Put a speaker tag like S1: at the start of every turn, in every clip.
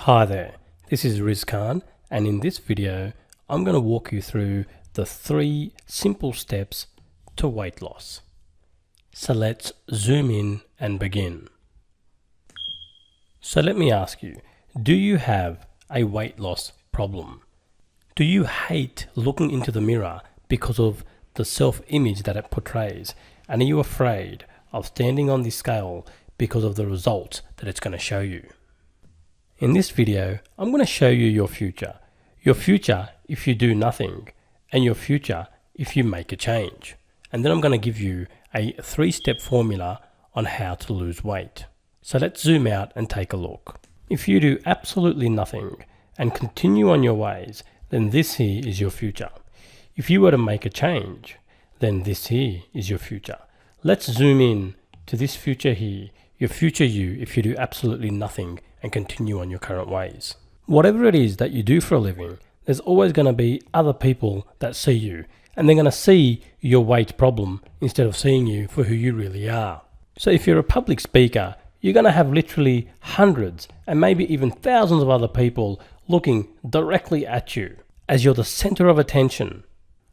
S1: Hi there, this is Riz Khan, and in this video I'm going to walk you through the 3 simple steps to weight loss. So let's zoom in and begin. So let me ask you, do you have a weight loss problem? Do you hate looking into the mirror because of the self-image that it portrays? And are you afraid of standing on the scale because of the results that it's going to show you? In this video, I'm going to show you your future. Your future if you do nothing, and your future if you make a change. And then I'm going to give you a 3-step formula on how to lose weight. So let's zoom out and take a look. If you do absolutely nothing and continue on your ways, then this here is your future. If you were to make a change, then this here is your future. Let's zoom in to this future here, your future you if you do absolutely nothing and continue on your current ways. Whatever it is that you do for a living, there's always going to be other people that see you, and they're going to see your weight problem instead of seeing you for who you really are. So if you're a public speaker, you're going to have literally hundreds and maybe even thousands of other people looking directly at you as you're the center of attention,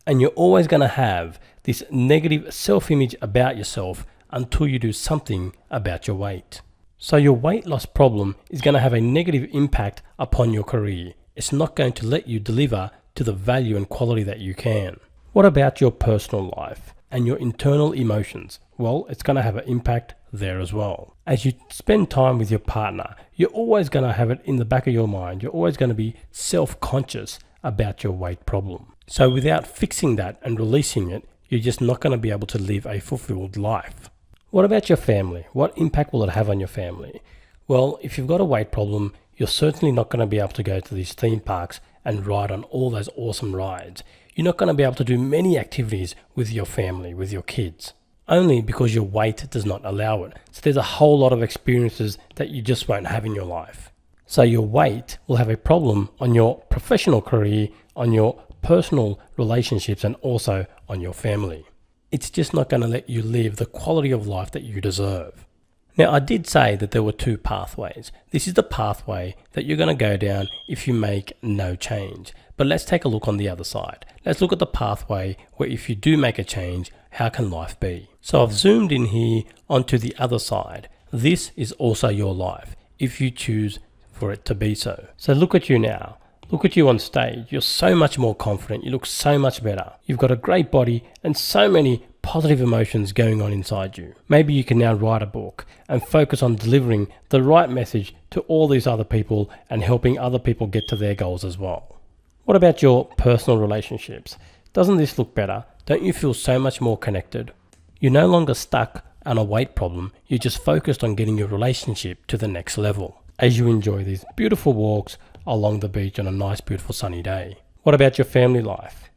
S1: and you're always going to have this negative self-image about yourself until you do something about your weight. So your weight loss problem is going to have a negative impact upon your career. It's not going to let you deliver to the value and quality that you can. What about your personal life and your internal emotions? Well, it's going to have an impact there as well. As you spend time with your partner, you're always going to have it in the back of your mind. You're always going to be self-conscious about your weight problem. So without fixing that and releasing it, you're just not going to be able to live a fulfilled life. What about your family? What impact will it have on your family? Well, if you've got a weight problem, you're certainly not going to be able to go to these theme parks and ride on all those awesome rides. You're not going to be able to do many activities with your family, with your kids, only because your weight does not allow it. So there's a whole lot of experiences that you just won't have in your life. So your weight will have a problem on your professional career, on your personal relationships, and also on your family. It's just not going to let you live the quality of life that you deserve. Now, I did say that there were 2 pathways. This is the pathway that you're going to go down if you make no change. But let's take a look on the other side. Let's look at the pathway where if you do make a change, how can life be? So I've zoomed in here onto the other side. This is also your life if you choose for it to be so. So look at you now. Look at you on stage. You're so much more confident. You look so much better. You've got a great body and so many positive emotions going on inside you. Maybe you can now write a book and focus on delivering the right message to all these other people and helping other people get to their goals as well. What about your personal relationships? Doesn't this look better? Don't you feel so much more connected? You're no longer stuck on a weight problem. You're just focused on getting your relationship to the next level as you enjoy these beautiful walks along the beach on a nice, beautiful sunny day. What about your family life?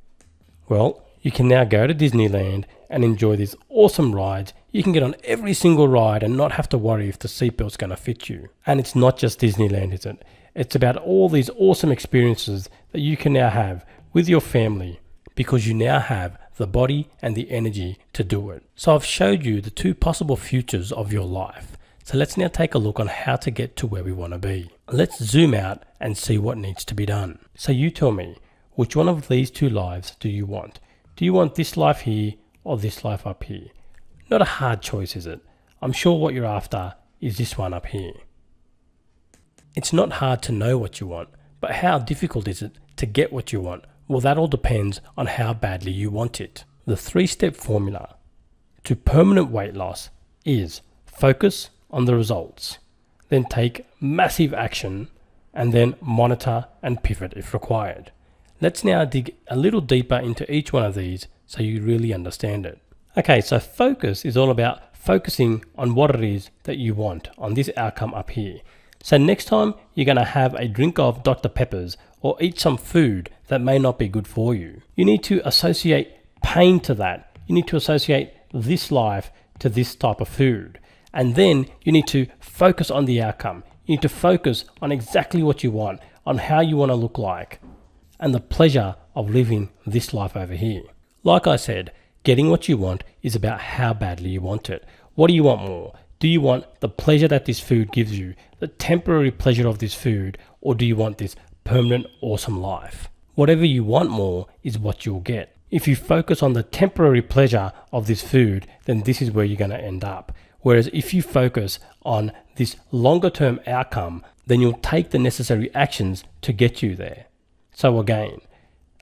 S1: Well, you can now go to Disneyland and enjoy these awesome rides. You can get on every single ride and not have to worry if the seatbelt's going to fit you. And it's not just Disneyland, is it? It's about all these awesome experiences that you can now have with your family because you now have the body and the energy to do it. So I've showed you the 2 possible futures of your life. So let's now take a look on how to get to where we want to be. Let's zoom out and see what needs to be done. So you tell me, which one of these 2 lives do you want? Do you want this life here or this life up here? Not a hard choice, is it? I'm sure what you're after is this one up here. It's not hard to know what you want, but how difficult is it to get what you want? Well, that all depends on how badly you want it. The 3-step formula to permanent weight loss is focus on the results, then take massive action, and then monitor and pivot if required. Let's now dig a little deeper into each one of these so you really understand it. Okay, so focus is all about focusing on what it is that you want, on this outcome up here. So next time you're going to have a drink of Dr. Pepper's or eat some food that may not be good for you, you need to associate pain to that. You need to associate this life to this type of food. And then you need to focus on the outcome. You need to focus on exactly what you want, on how you want to look like, and the pleasure of living this life over here. Like I said, getting what you want is about how badly you want it. What do you want more? Do you want the pleasure that this food gives you, the temporary pleasure of this food, or do you want this permanent, awesome life? Whatever you want more is what you'll get. If you focus on the temporary pleasure of this food, then this is where you're going to end up. Whereas if you focus on this longer term outcome, then you'll take the necessary actions to get you there. So again,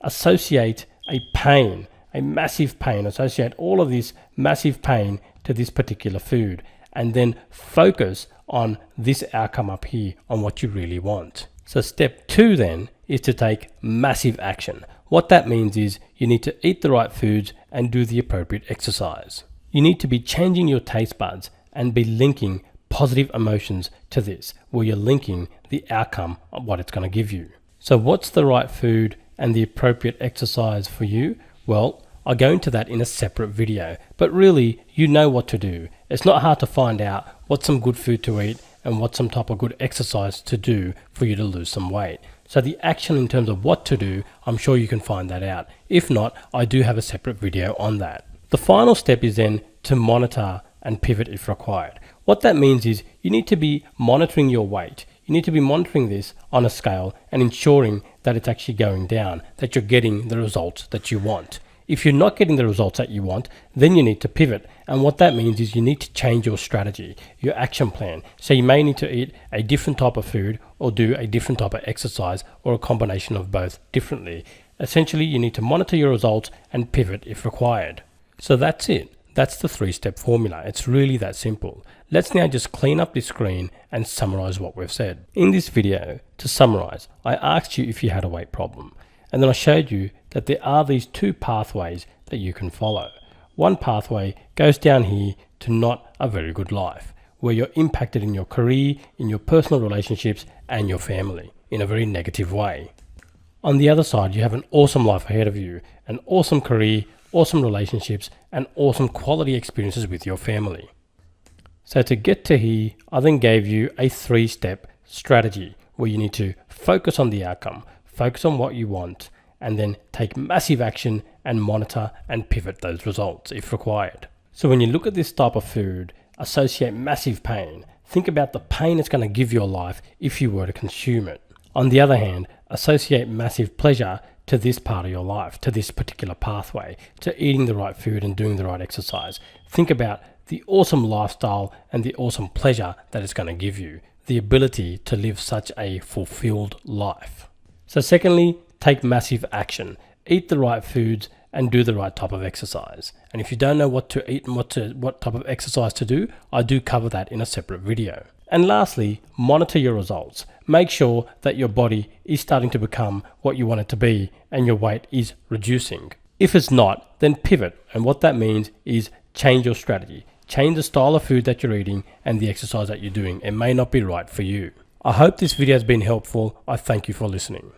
S1: associate a pain, a massive pain, associate all of this massive pain to this particular food, and then focus on this outcome up here, on what you really want. So step 2 then is to take massive action. What that means is you need to eat the right foods and do the appropriate exercise. You need to be changing your taste buds and be linking positive emotions to this, where you're linking the outcome of what it's going to give you. So what's the right food and the appropriate exercise for you? Well, I'll go into that in a separate video, but really you know what to do. It's not hard to find out what's some good food to eat and what's some type of good exercise to do for you to lose some weight. So the action in terms of what to do, I'm sure you can find that out. If not, I do have a separate video on that. The final step is then to monitor and pivot if required. What that means is you need to be monitoring your weight. You need to be monitoring this on a scale and ensuring that it's actually going down, that you're getting the results that you want. If you're not getting the results that you want, then you need to pivot. And what that means is you need to change your strategy, your action plan. So you may need to eat a different type of food or do a different type of exercise, or a combination of both differently. Essentially, you need to monitor your results and pivot if required. So that's it. That's the 3-step formula. It's really that simple. Let's now just clean up this screen and summarize what we've said. In this video, to summarize, I asked you if you had a weight problem. And then I showed you that there are these 2 pathways that you can follow. One pathway goes down here to not a very good life, where you're impacted in your career, in your personal relationships, and your family in a very negative way. On the other side, you have an awesome life ahead of you, an awesome career, awesome relationships, and awesome quality experiences with your family. So to get to here, I then gave you a 3-step strategy where you need to focus on the outcome, focus on what you want, and then take massive action and monitor and pivot those results if required. So when you look at this type of food, associate massive pain. Think about the pain it's going to give your life if you were to consume it. On the other hand, associate massive pleasure to this part of your life, to this particular pathway, to eating the right food and doing the right exercise. Think about the awesome lifestyle and the awesome pleasure that it's going to give you, the ability to live such a fulfilled life. So secondly, take massive action. Eat the right foods and do the right type of exercise. And if you don't know what to eat and what type of exercise to do, I do cover that in a separate video. And lastly, monitor your results. Make sure that your body is starting to become what you want it to be and your weight is reducing. If it's not, then pivot. And what that means is change your strategy. Change the style of food that you're eating and the exercise that you're doing. It may not be right for you. I hope this video has been helpful. I thank you for listening.